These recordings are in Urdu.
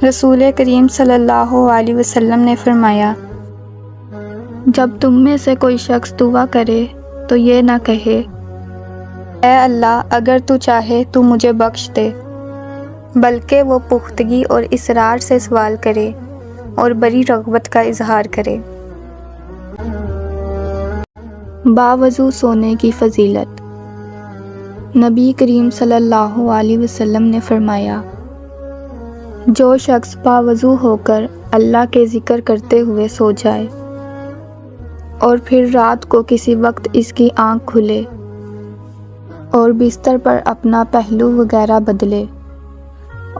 رسول کریم صلی اللہ علیہ وسلم نے فرمایا، جب تم میں سے کوئی شخص دعا کرے تو یہ نہ کہے، اے اللہ اگر تو چاہے تو مجھے بخش دے، بلکہ وہ پختگی اور اصرار سے سوال کرے اور بڑی رغبت کا اظہار کرے۔ باوضو سونے کی فضیلت۔ نبی کریم صلی اللہ علیہ وسلم نے فرمایا، جو شخص باوضو ہو کر اللہ کے ذکر کرتے ہوئے سو جائے اور پھر رات کو کسی وقت اس کی آنکھ کھلے اور بستر پر اپنا پہلو وغیرہ بدلے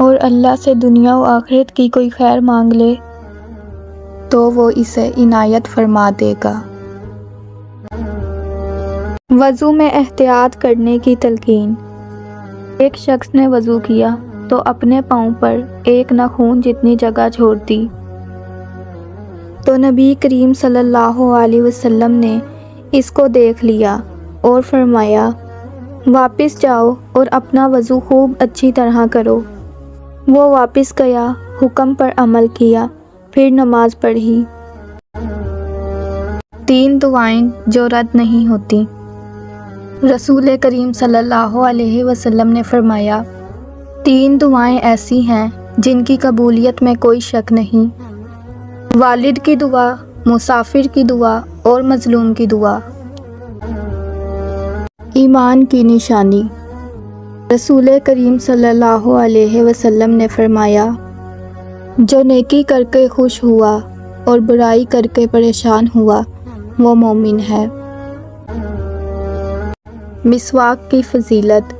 اور اللہ سے دنیا و آخرت کی کوئی خیر مانگ لے تو وہ اسے عنایت فرما دے گا۔ وضو میں احتیاط کرنے کی تلقین۔ ایک شخص نے وضو کیا تو اپنے پاؤں پر ایک ناخن جتنی جگہ چھوڑ دی تو نبی کریم صلی اللہ علیہ وسلم نے اس کو دیکھ لیا اور فرمایا، واپس جاؤ اور اپنا وضو خوب اچھی طرح کرو۔ وہ واپس گیا، حکم پر عمل کیا، پھر نماز پڑھی۔ 3 دعائیں جو رد نہیں ہوتی۔ رسول کریم صلی اللہ علیہ وسلم نے فرمایا، 3 دعائیں ایسی ہیں جن کی قبولیت میں کوئی شک نہیں: والد کی دعا، مسافر کی دعا اور مظلوم کی دعا۔ ایمان کی نشانی۔ رسول کریم صلی اللہ علیہ وسلم نے فرمایا، جو نیکی کر کے خوش ہوا اور برائی کر کے پریشان ہوا وہ مومن ہے۔ مسواک کی فضیلت۔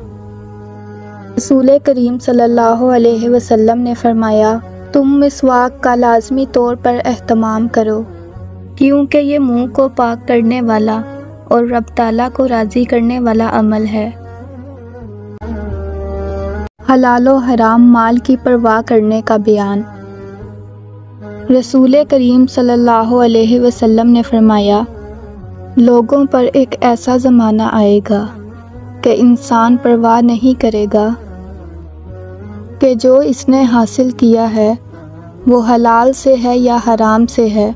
رسول کریم صلی اللہ علیہ وسلم نے فرمایا، تم مسواک کا لازمی طور پر اہتمام کرو، کیونکہ یہ منہ کو پاک کرنے والا اور رب تعالیٰ کو راضی کرنے والا عمل ہے۔ حلال و حرام مال کی پرواہ کرنے کا بیان۔ رسول کریم صلی اللہ علیہ وسلم نے فرمایا، لوگوں پر ایک ایسا زمانہ آئے گا کہ انسان پرواہ نہیں کرے گا کہ جو اس نے حاصل کیا ہے وہ حلال سے ہے یا حرام سے ہے،